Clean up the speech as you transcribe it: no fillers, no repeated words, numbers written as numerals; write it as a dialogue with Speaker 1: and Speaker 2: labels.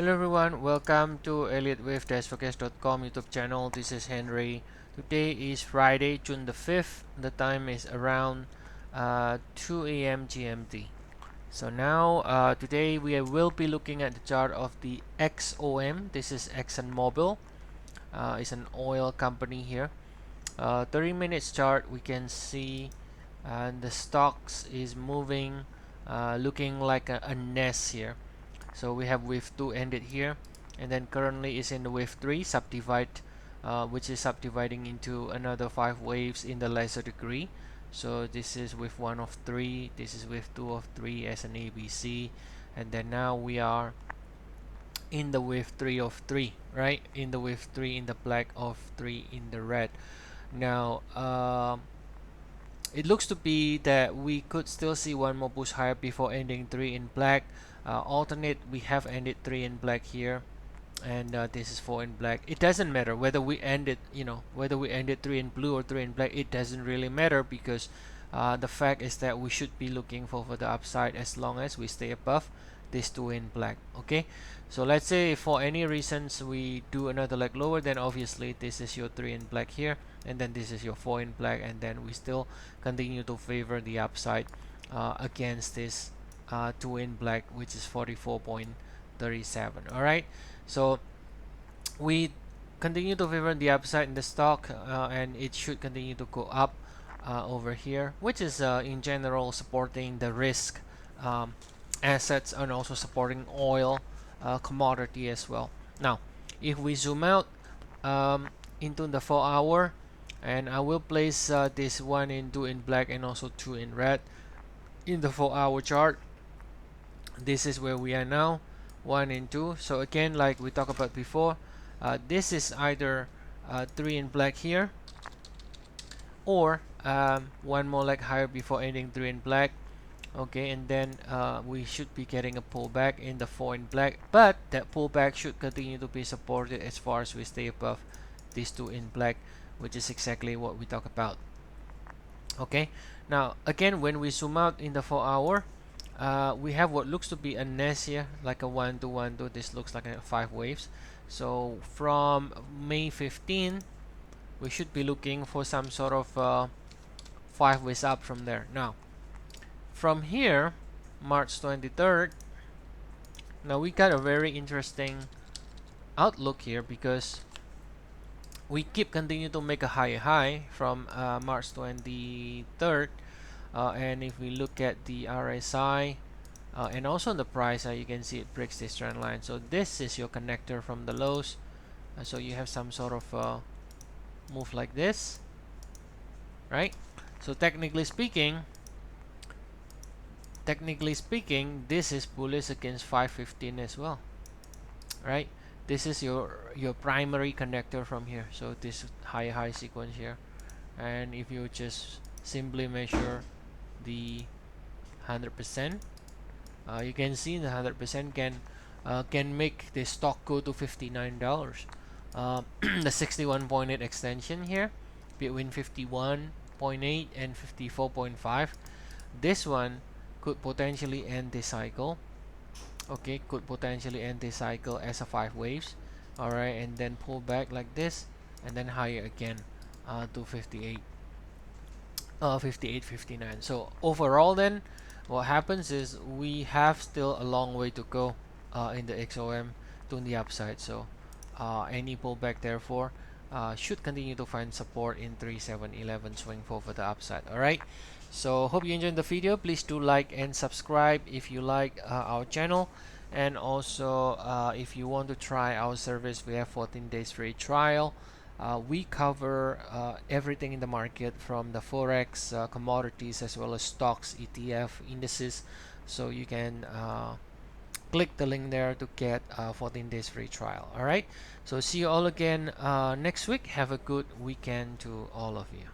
Speaker 1: Hello everyone, welcome to Elliott Wave Forex.com YouTube channel. This is Henry. Today is Friday, June the 5th. The time is around 2 a.m. GMT. So now today we will be looking at the chart of the XOM. This is Exxon Mobil. It's an oil company here. 30 minutes chart, we can see the stocks is moving, looking like a nest here. So we have wave 2 ended here, and then currently is in the wave 3 subdivide, which is subdividing into another 5 waves in the lesser degree. So this is wave 1 of 3, this is wave 2 of 3 as an ABC, and then now we are in the wave 3 of 3, right? In the wave 3 in the black, of 3 in the red. Now it looks to be that we could still see one more push higher before ending 3 in black. Alternate, we have ended 3 in black here, and this is 4 in black. It doesn't matter whether we ended, whether we ended 3 in blue or 3 in black. It doesn't really matter, because the fact is that we should be looking for the upside as long as we stay above this 2 in black. Okay, so let's say if for any reasons we do another leg lower, then obviously this is your 3 in black here, and then this is your 4 in black, and then we still continue to favor the upside against this 2 in black, which is 44.37. all right, so we continue to favor the upside in the stock, and it should continue to go up over here, which is in general supporting the risk assets, and also supporting oil commodity as well. Now if we zoom out into the 4-hour, and I will place this one in 2 in black and also 2 in red in the 4-hour chart. This is where we are now, 1 and 2. So again, like we talked about before, this is either 3 in black here, or one more leg higher before ending 3 in black. Okay, and then we should be getting a pullback in the 4 in black, but that pullback should continue to be supported as far as we stay above these 2 in black, which is exactly what we talk about. Okay, now again, when we zoom out in the 4-hour, we have what looks to be a nest here, like a 1 2 1 2. This looks like a 5 waves. So from May 15, we should be looking for some sort of 5 ways up from there. Now from here, March 23rd, now we got a very interesting outlook here, because we keep continue to make a higher high from March 23rd, and if we look at the RSI and also the price, you can see it breaks this trend line. So this is your connector from the lows. So you have some sort of move like this, right? So technically speaking, this is bullish against 515 as well, right? This is your primary connector from here. So this high sequence here, and if you just simply measure the 100%, you can see the 100% can make the stock go to $59. The 61.8 extension here between 51.8 and 54.5, this one could potentially end this cycle. Okay, could potentially end this cycle as a 5 waves. All right, and then pull back like this, and then higher again to 58, 59. So overall, then what happens is we have still a long way to go in the XOM to the upside. So any pullback therefore should continue to find support in 3711 swing for the upside. All right, so hope you enjoyed the video. Please do like and subscribe if you like our channel, and also if you want to try our service, we have 14 days free trial. We cover everything in the market, from the Forex, commodities, as well as stocks, ETF, indices. So you can click the link there to get 14 days free trial. All right, so see you all again next week. Have a good weekend to all of you.